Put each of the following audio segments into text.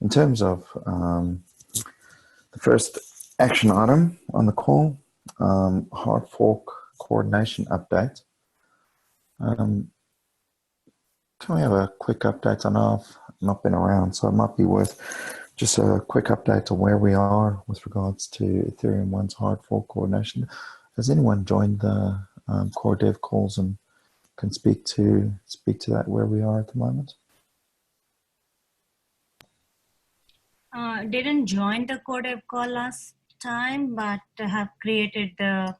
In terms of the first action item on the call, hard fork coordination update. Can we have a quick update? I know I've not been around, so it might be worth just a quick update on where we are with regards to Ethereum 1's hard fork coordination. Has anyone joined the core dev calls and can speak to that, where we are at the moment? Didn't join the core dev call last time, but have created the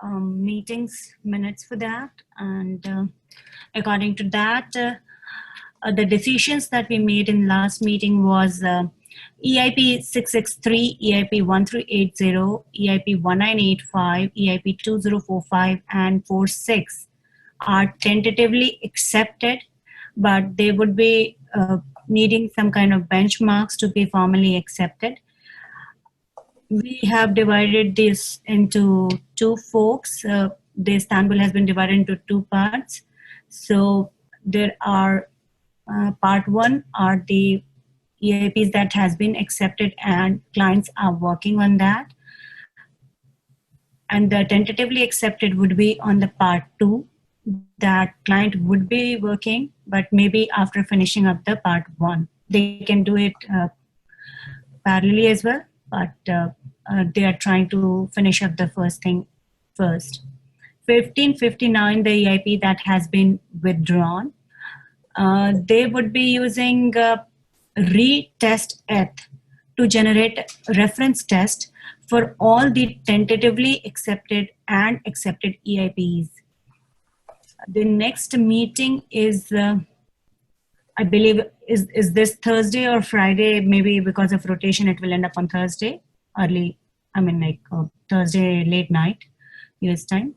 meetings minutes for that. And according to that, the decisions that we made in last meeting was EIP 663, EIP 1380, EIP 1985, EIP 2045, and 46 are tentatively accepted, but they would be needing some kind of benchmarks to be formally accepted. We have divided this into two forks. The Istanbul has been divided into two parts. So there are part one are the EIPs that has been accepted and clients are working on that. And the tentatively accepted would be on the part two, that client would be working, but maybe after finishing up the part one. They can do it parallelly as well, but they are trying to finish up the first thing first. 1559, the EIP that has been withdrawn, they would be using retest eth to generate reference test for all the tentatively accepted and accepted EIPs. The next meeting is, I believe, is this Thursday or Friday? Maybe because of rotation, it will end up on Thursday, Thursday late night, US time.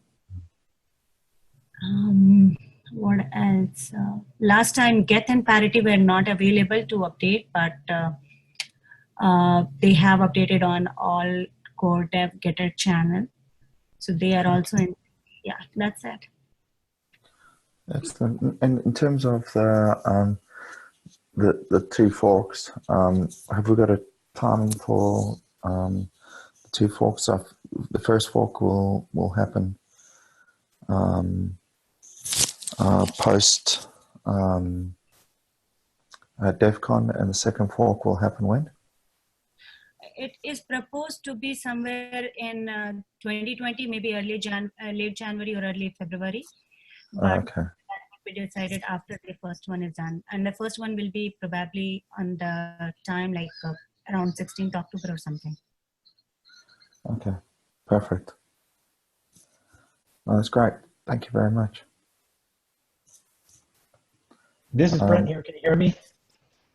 What else? Last time, Geth and Parity were not available to update, but they have updated on all core dev getter channel. So they are also in, yeah, that's it. Excellent. And in terms of the two forks, have we got a timing for the two forks? The first fork will happen post DevCon, and the second fork will happen when? It is proposed to be somewhere in 2020, maybe late January or early February. But okay. That will be decided after the first one is done. And the first one will be probably on the time like around 16th October or something. Okay, perfect. Well, that's great. Thank you very much. This is Brent here. Can you hear me?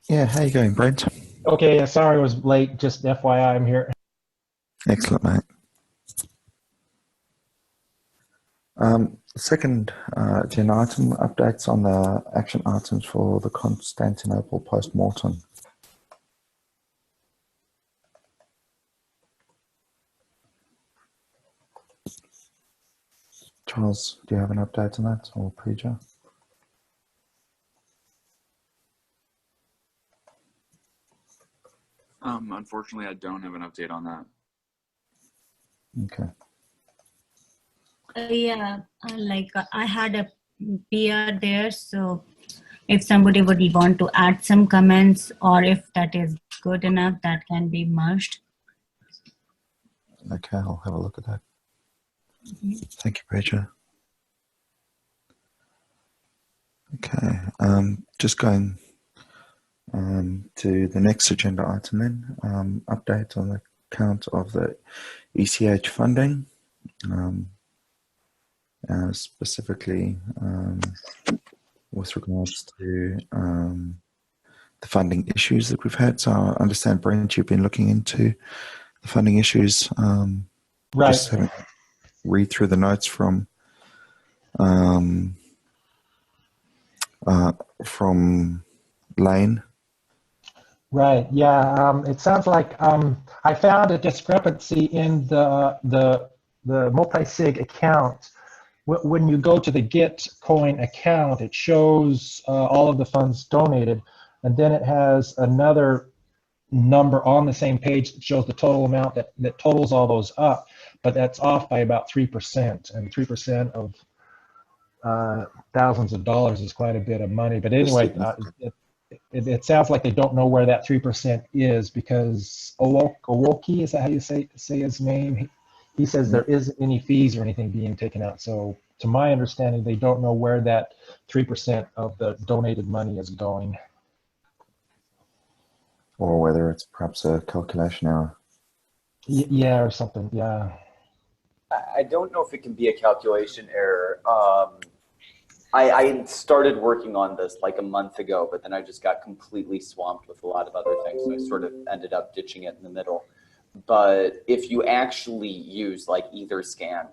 Yeah, how you going, Brent? Okay, yeah, sorry I was late. Just FYI, I'm here. Excellent, mate. Second agenda item, updates on the action items for the Constantinople post-mortem. Charles, do you have an update on that, or Pooja? Unfortunately, I don't have an update on that. Okay. I had a PR there, so if somebody would want to add some comments, or if that is good enough, that can be merged. Okay, I'll have a look at that. Thank you, Pooja. Okay, just going to the next agenda item then, update on the count of the ECH funding, specifically with regards to the funding issues that we've had. So I understand, Brent, you've been looking into the funding issues. Right. Just having read through the notes from Lane. Right. Yeah. It sounds like I found a discrepancy in the multi-sig account. When you go to the Gitcoin account, it shows all of the funds donated, and then it has another number on the same page that shows the total amount that totals all those up, but that's off by about 3%, and 3% of thousands of dollars is quite a bit of money. But anyway, it sounds like they don't know where that 3% is, because Owoki, is that how you say his name? He says there isn't any fees or anything being taken out. So to my understanding, they don't know where that 3% of the donated money is going. Or whether it's perhaps a calculation error. Yeah, or something, yeah. I don't know if it can be a calculation error. I started working on this like a month ago, but then I just got completely swamped with a lot of other things. So I sort of ended up ditching it in the middle. But if you actually use like Etherscan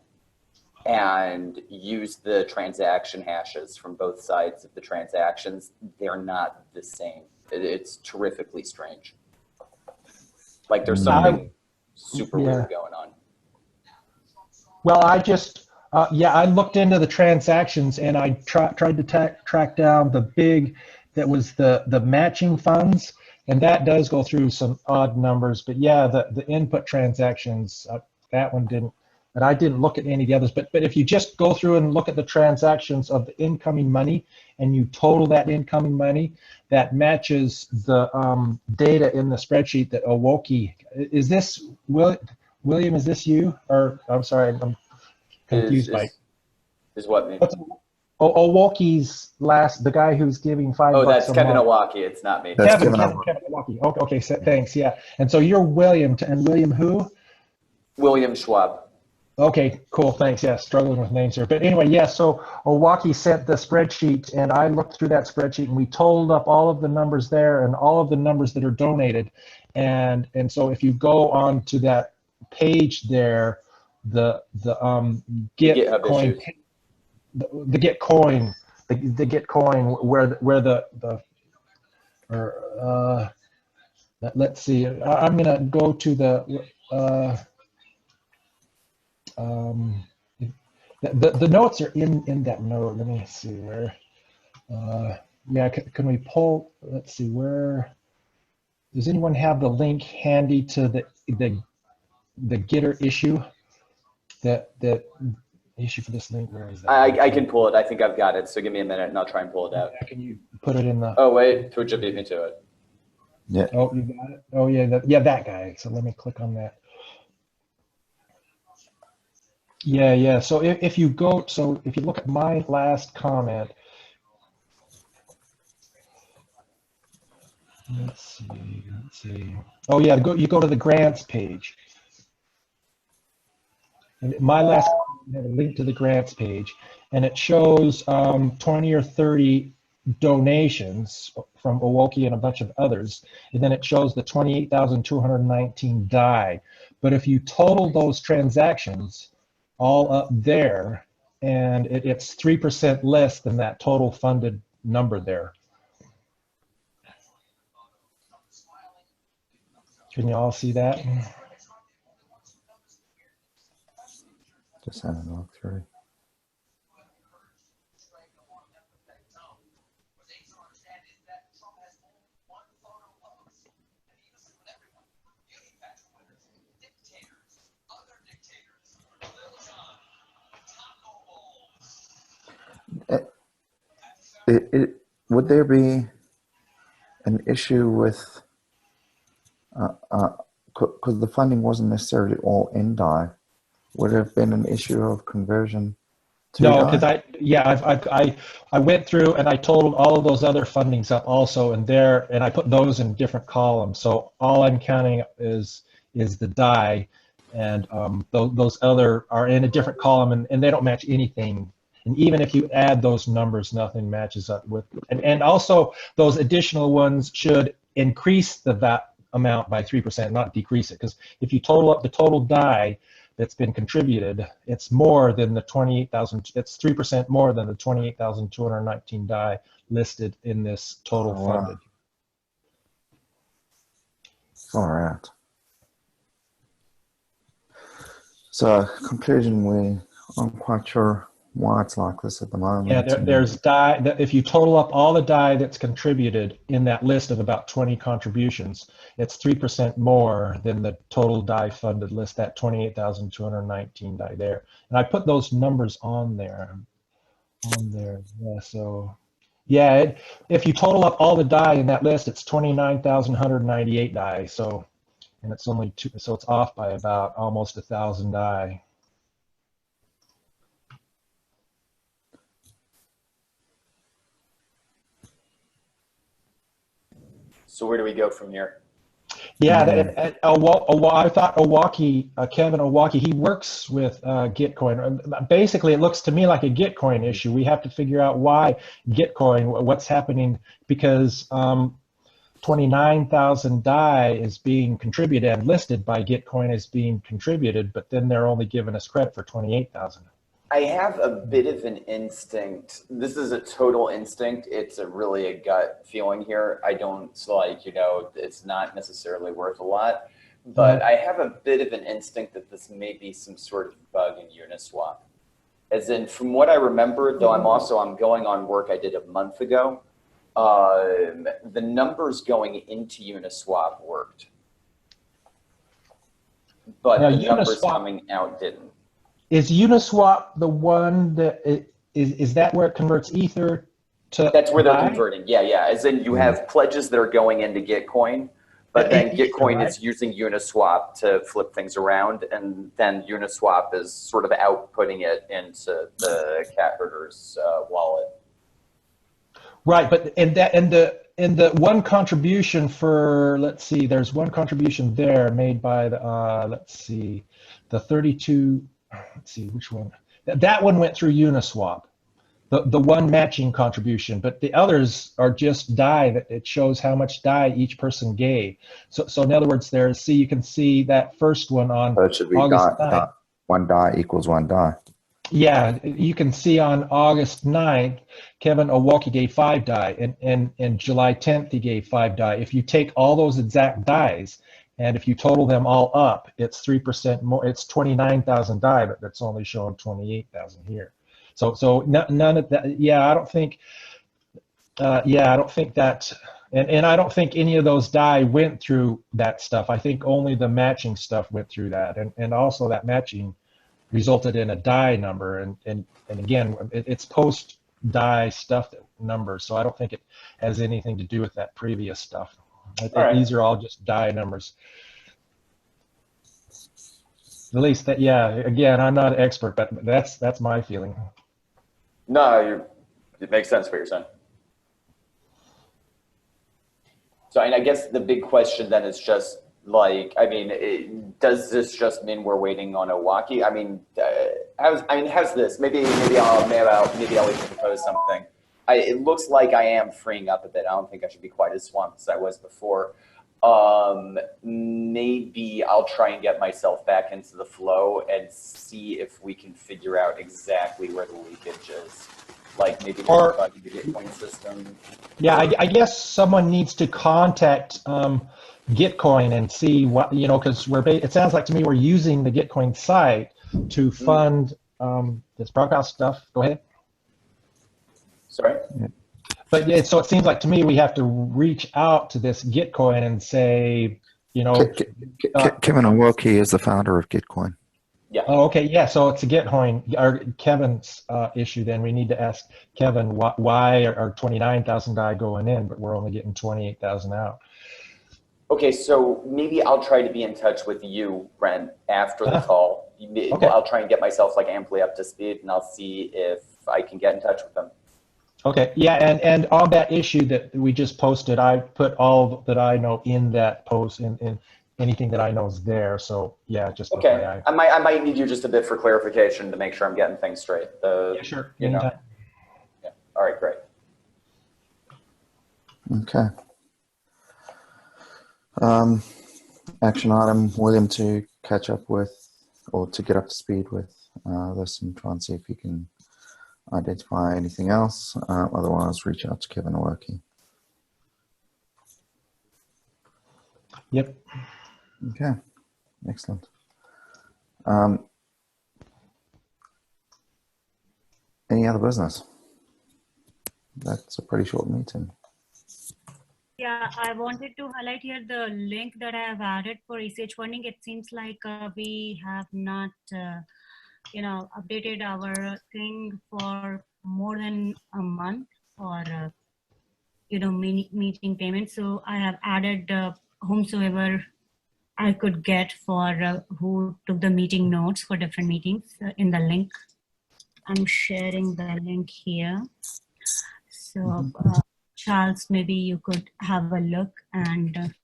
and use the transaction hashes from both sides of the transactions, they're not the same. It's terrifically strange. Like there's something super weird going on. Well, I just, I looked into the transactions, and I tried to track down the big, that was the matching funds, and that does go through some odd numbers. But yeah, the input transactions, that one didn't, and I didn't look at any of the others. But if you just go through and look at the transactions of the incoming money, and you total that incoming money, that matches the data in the spreadsheet that Owoki, is this, William, is this you? Or I'm sorry, I'm confused by. Is what me? Owoki's the guy who's giving $5 Oh, that's a Kevin month. Owocki. It's not me. That's Kevin Owocki. Okay, thanks. Yeah, and so you're William, and William who? William Schwab. Okay, cool, thanks. Yeah, struggling with names here. But anyway, yeah, so Owocki sent the spreadsheet, and I looked through that spreadsheet, and we totaled up all of the numbers there and all of the numbers that are donated. And so if you go on to that page there, the get coin, the get coin, the get coin, where let's see, I'm gonna go to the the notes are in that note. Let me see where. Yeah, can we pull? Let's see where. Does anyone have the link handy to the getter issue? That issue for this link. Where is that? I can pull it. I think I've got it. So give me a minute, and I'll try and pull it out. Yeah, can you put it in the? Oh wait, Twitch beat me to it. Yeah. Oh, you got it. Oh yeah, that guy. So let me click on that. Yeah. So if you go, so if you look at my last comment, let's see. Oh yeah, you go to the grants page. And my last comment had a link to the grants page, and it shows 20 or 30 donations from Owoki and a bunch of others, and then it shows the 28,219 DAI. But if you total those transactions all up there, and it's 3% less than that total funded number there. Can you all see that? Just having a look through. Would there be an issue with, because the funding wasn't necessarily all in DAI, would there have been an issue of conversion to No, DAI? because I went through and I totaled all of those other fundings up also, and I put those in different columns. So all I'm counting is the DAI, and those other are in a different column, and they don't match anything. And even if you add those numbers, nothing matches up with. And also those additional ones should increase the amount by 3%, not decrease it. Because if you total up the total DAI that's been contributed, it's more than the 28,000. It's 3% more than the 28,219 DAI listed in this total funded. All right. So conclusion, we aren't quite sure why it's like this at the moment. Yeah, there's die. If you total up all the die that's contributed in that list of about 20 contributions, it's 3% more than the total die funded list, that 28,219 die there. And I put those numbers on there. Yeah, so yeah, if you total up all the die in that list, it's 29,198 die. So, and it's only two, so it's off by about almost 1,000 die. So where do we go from here? Yeah, I thought Kevin Owaki, he works with Gitcoin. Basically, it looks to me like a Gitcoin issue. We have to figure out why Gitcoin, what's happening, because 29,000 DAI is being contributed and listed by Gitcoin as being contributed, but then they're only giving us credit for 28,000. I have a bit of an instinct. This is a total instinct. It's really a gut feeling here. I don't like, it's not necessarily worth a lot, but I have a bit of an instinct that this may be some sort of bug in Uniswap. As in, from what I remember, though I'm going on work I did a month ago, the numbers going into Uniswap worked, but the numbers coming out didn't. Is Uniswap the one that is that where it converts Ether to? That's where they're converting. Yeah. As in, you have pledges that are going into Gitcoin, but then Gitcoin is using Uniswap to flip things around, and then Uniswap is sort of outputting it into the cat herder's wallet. Right, but and the one contribution for, let's see, there's one contribution there made by the the 32. Let's see which one. That one went through Uniswap, the one matching contribution, but the others are just DAI that it shows how much DAI each person gave. So in other words, you can see that first one on so it should be August 9th. One DAI equals one DAI. Yeah, you can see on August 9th, Kevin Owaki gave 5 DAI, and July 10th he gave 5 DAI. If you take all those exact DAIs, and if you total them all up, it's 3% more. It's 29,000 DAI, but that's only showing 28,000 here. So none of that. Yeah, I don't think. I don't think that. And I don't think any of those DAI went through that stuff. I think only the matching stuff went through that, and also that matching resulted in a DAI number. And again, it's post DAI stuff numbers. So I don't think it has anything to do with that previous stuff. These are all just DAI numbers. At least that, yeah. Again, I'm not an expert, but that's my feeling. No, it makes sense what you're saying. So, and I guess the big question then is just like, does this just mean we're waiting on Owaki? How's this? Maybe I'll even propose something. It looks like I am freeing up a bit. I don't think I should be quite as swamped as I was before. Maybe I'll try and get myself back into the flow and see if we can figure out exactly where the leakage is. Like maybe there's a bug in the Gitcoin system. Yeah, I guess someone needs to contact Gitcoin and see what, because it sounds like to me we're using the Gitcoin site to fund this broadcast stuff. Go ahead. Sorry? But so it seems like to me we have to reach out to this Gitcoin and say, Kevin Owaki is the founder of Gitcoin. Yeah. Oh, okay. Yeah. So it's a Gitcoin, or Kevin's issue. Then we need to ask Kevin why are 29,000 DAI going in, but we're only getting 28,000 out. Okay, so maybe I'll try to be in touch with you, Brent, after the call. Okay. I'll try and get myself amply up to speed, and I'll see if I can get in touch with them. Okay, yeah, and on that issue that we just posted, I put all that I know in that post, in anything that I know is there. So yeah, just okay. I might need you just a bit for clarification to make sure I'm getting things straight. Yeah, sure. Yeah. All right, great. Okay. Action item, William to catch up with, or to get up to speed with this and try and see if he can identify anything else. Otherwise, reach out to Kevin Owaki. Yep. Okay, excellent. other business? That's a pretty short meeting. Yeah, I wanted to highlight here the link that I have added for ECH funding. It seems like we have not, updated our thing for more than a month or, meeting payments. So I have added whomsoever I could get for who took the meeting notes for different meetings in the link. I'm sharing the link here. So Charles, maybe you could have a look, and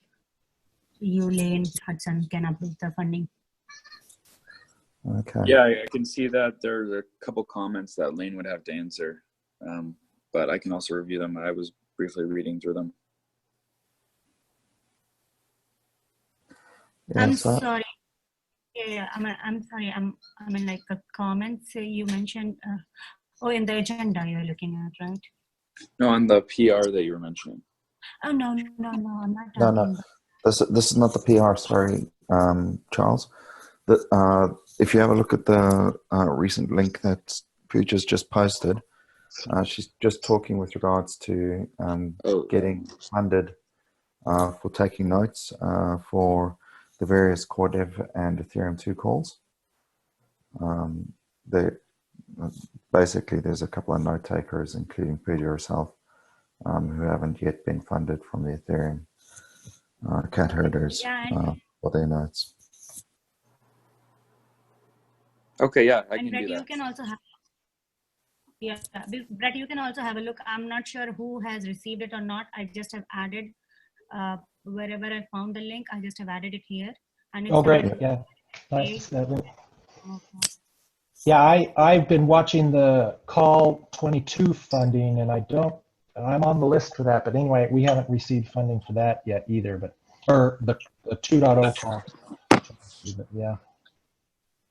you, Lane, Hudson can approve the funding. Okay. Yeah, I can see that there's a couple comments that Lane would have to answer, but I can also review them. I was briefly reading through them. Yeah, I'm so, sorry. Yeah, I'm sorry. I mean, like the comments you mentioned. In the agenda you're looking at, right? No, on the PR that you were mentioning. Oh no, I'm not no, talking no. about. This is not the PR. Sorry, Charles. If you have a look at the recent link that Future's just posted, she's just talking with regards to getting funded for taking notes for the various Core Dev and Ethereum 2 calls. Basically, there's a couple of note takers, including Pooja herself, who haven't yet been funded from the Ethereum cat herders for their notes. Okay, yeah, I And can Brett, do that. you can also have. Yeah, Brett, you can also have a look. I'm not sure who has received it or not. I just have added wherever I found the link. I just have added it here. And it's Great. Yeah. Nice to see that. Okay. Yeah, I've been watching the call 22 funding, and I'm on the list for that. But anyway, we haven't received funding for that yet either. Or the 2.0 call. But yeah.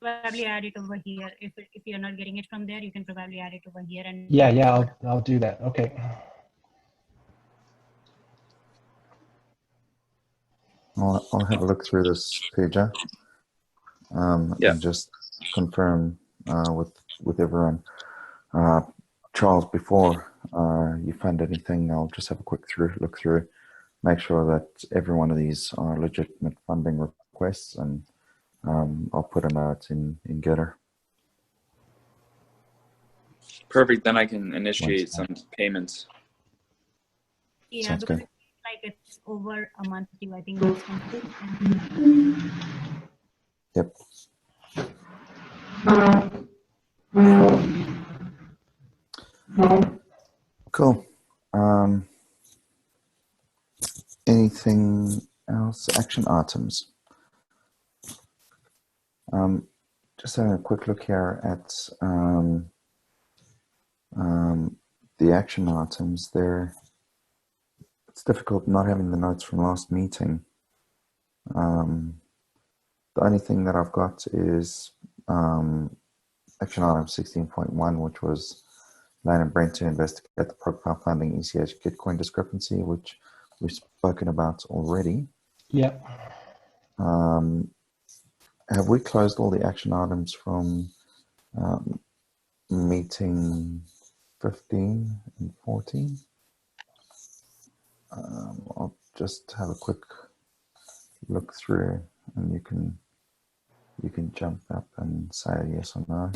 Probably add it over here. If you're not getting it from there, you can probably add it over here. And Yeah, I'll do that. Okay. I'll have a look through this, Pooja, and just confirm with everyone. Charles, before you fund anything, I'll just have a quick look through, make sure that every one of these are legitimate funding requests, and I'll put a note in Getter. Perfect. Then I can initiate some payments. yeah, Sounds because good. like it's over a month due. I think that's complete. Yep. Cool. Anything else? Action items. Just having a quick look here at the action items there. It's difficult not having the notes from last meeting. The only thing that I've got is action item 16.1, which was Lane and Brent to investigate the profile funding ECH Gitcoin discrepancy, which we've spoken about already. Yeah. Have we closed all the action items from meeting 15 and 14? I'll just have a quick look through, and you can jump up and say yes or no.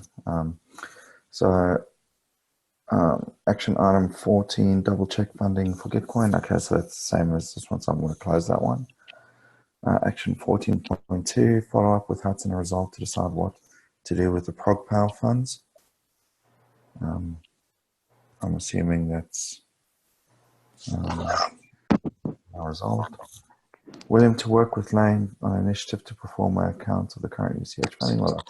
Action item 14, double check funding for Gitcoin. Okay, so that's the same as this one, so I'm going to close that one. Action 14.2, follow up with Hudson and Resolve to decide what to do with the prog power funds. I'm assuming that's now resolved. William to work with Lane on an initiative to perform my account of the current ECH funding. Well,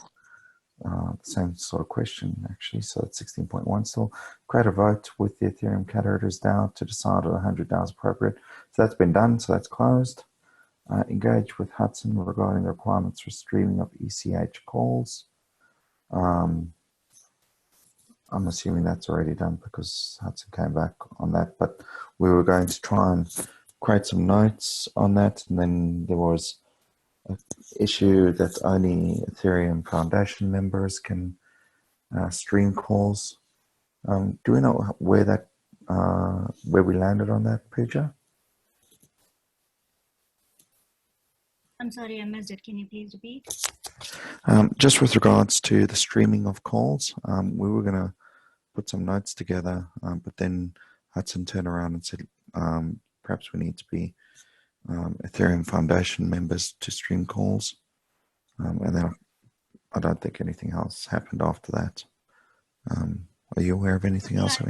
the same sort of question actually. So it's 16.1 still. Create a vote with the Ethereum cat herders DAO to decide on 100 DAO is appropriate. So that's been done. So that's closed. Engage with Hudson regarding the requirements for streaming of ECH calls. I'm assuming that's already done because Hudson came back on that, but we were going to try and create some notes on that, and then there was an issue that only Ethereum Foundation members can stream calls. Do we know where that where we landed on that, Pooja? I'm sorry, I missed it. Can you please repeat? Just with regards to the streaming of calls, we were going to put some notes together, but then Hudson turned around and said perhaps we need to be Ethereum Foundation members to stream calls. And then I don't think anything else happened after that. Are you aware of anything else?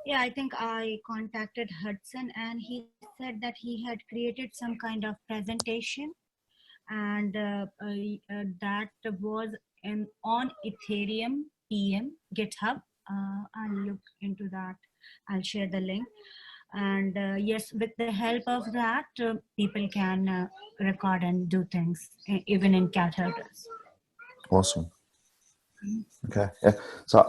Yeah, I think I contacted Hudson and he said that he had created some kind of presentation and that was on Ethereum PM GitHub. I'll look into that. I'll share the link. And yes, with the help of that, people can record and do things, even in cat herders. Awesome. Okay. Yeah. So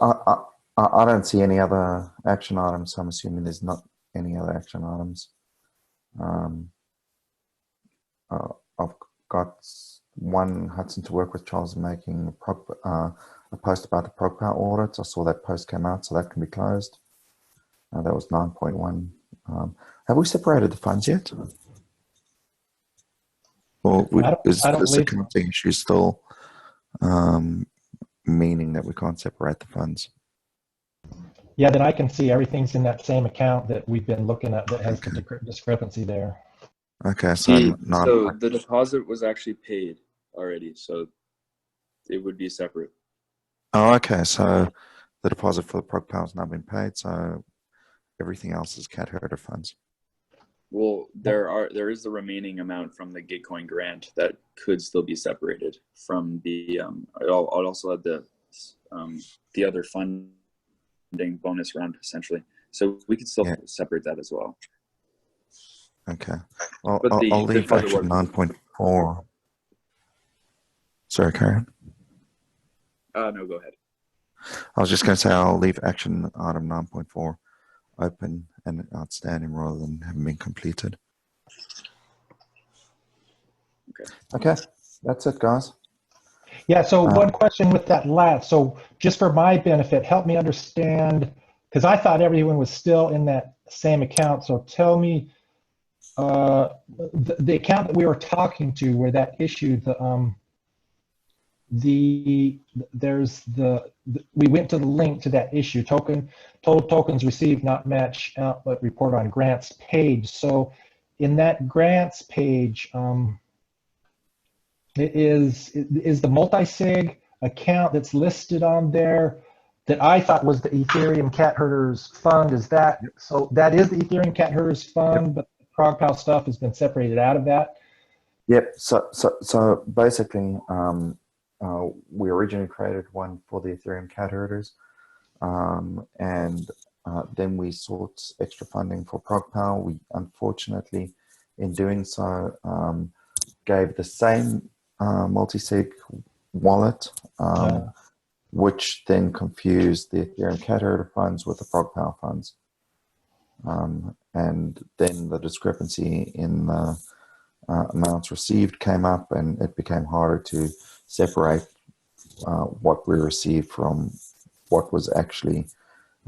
I don't see any other action items. So I'm assuming there's not any other action items. I've got one, Hudson to work with Charles in making a post about the ProgPower audit. I saw that post came out, so that can be closed. That was 9.1. Have we separated the funds yet? Or is this accounting issue still meaning that we can't separate the funds? Yeah, then I can see everything's in that same account that we've been looking at that has the discrepancy there. Okay, so the deposit was actually paid already, so it would be separate. Oh, okay. So the deposit for the ProgPower has now been paid, so everything else is cat herder funds. Well, there is the remaining amount from the Gitcoin grant that could still be separated from the. I'd also had the other funding bonus round essentially, so we could still separate that as well. Okay. Well, I'll leave action 9.4. Sorry, Karen. No, go ahead. I was just going to say I'll leave action item 9.4 open and outstanding rather than having been completed. Okay, that's it, guys. Yeah, so one question with that last. So just for my benefit, help me understand, because I thought everyone was still in that same account. So tell me the account that we were talking to where that issue, we went to the link to that issue, total tokens received not match output report on grants page. So in that grants page, is the multi-sig account that's listed on there that I thought was the Ethereum Cat Herders Fund, is that, so that is the Ethereum Cat Herders Fund, but the ProgPower stuff has been separated out of that? Yep, so basically, we originally created one for the Ethereum Cat Herders, and then we sought extra funding for ProgPower. We unfortunately, in doing so, gave the same multi-sig wallet, which then confused the Ethereum Cat Herder funds with the ProgPower funds. And then the discrepancy in the amounts received came up, and it became harder to separate what we received from what was actually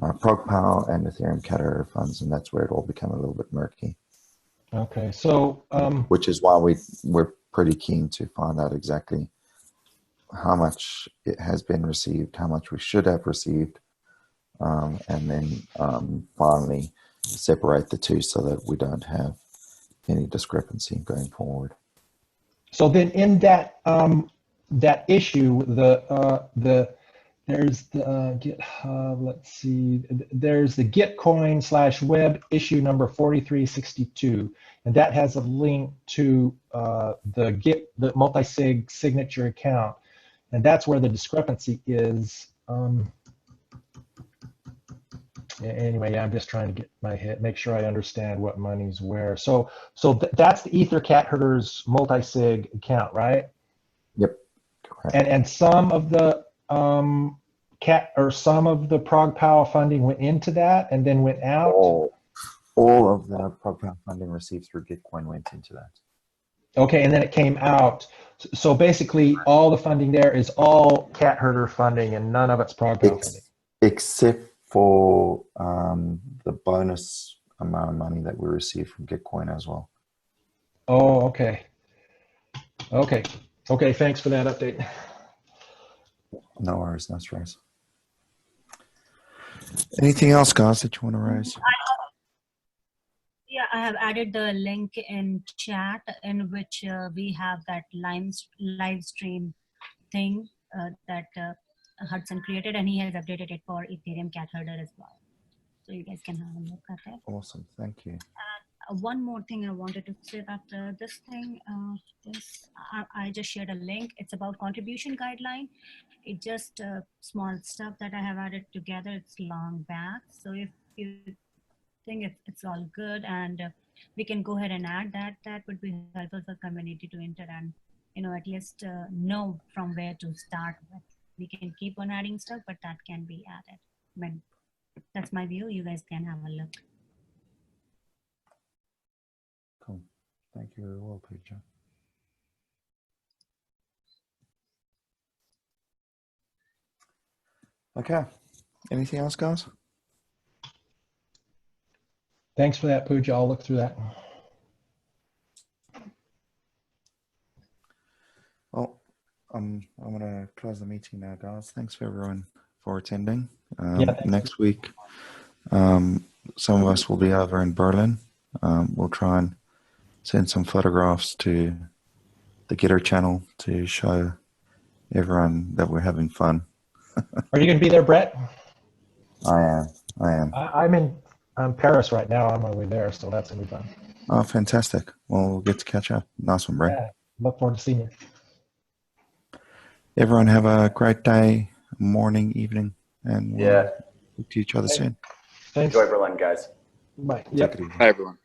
ProgPower and Ethereum Cat Herder funds, and that's where it all became a little bit murky. Okay, so which is why we're pretty keen to find out exactly how much it has been received, how much we should have received, and then finally separate the two so that we don't have any discrepancy going forward. So then in that that issue, there's the GitHub, let's see, there's the Gitcoin/web issue number 4362, and that has a link to the multi-sig signature account, and that's where the discrepancy is. Anyway, I'm just trying to get my head, make sure I understand what money's where. So that's the Ether Cat Herders multi-sig account, right? Yep. Correct. And some of the some of the ProgPower funding went into that and then went out. All of the ProgPower funding received through Gitcoin went into that. Okay, and then it came out. So basically, all the funding there is all cat herder funding, and none of it's prog funding. Except for the bonus amount of money that we received from Gitcoin as well. Oh, okay. Okay. Okay, thanks for that update. No worries, no stress. Anything else, guys, that you want to raise? Yeah, I have added the link in chat in which we have that live stream thing that Hudson created, and he has updated it for Ethereum Cat Herder as well. So you guys can have a look at it. Awesome, thank you. One more thing I wanted to say that this thing, I just shared a link. It's about contribution guideline. It's just small stuff that I have added together. It's long back. So if you think it's all good and we can go ahead and add that, that would be helpful for community to enter and, at least know from where to start with. We can keep on adding stuff, but that can be added. I mean, that's my view. You guys can have a look. Cool. Thank you very well, Peter. Okay. Anything else, guys? Thanks for that, Pooja. I'll look through that. Well, I'm going to close the meeting now, guys. Thanks for everyone for attending. Next week, some of us will be over in Berlin. We'll try and send some photographs to the Gitter channel to show everyone that we're having fun. Are you going to be there, Brett? I am. I'm in Paris right now on my way there, so that's going to be fun. Oh, fantastic. Well, we'll get to catch up. Nice one, Brett. Yeah, look forward to seeing you. Everyone have a great day, morning, evening, and we'll talk to each other soon. Thanks. Enjoy Berlin, guys. Bye. Take it easy. Hi, everyone.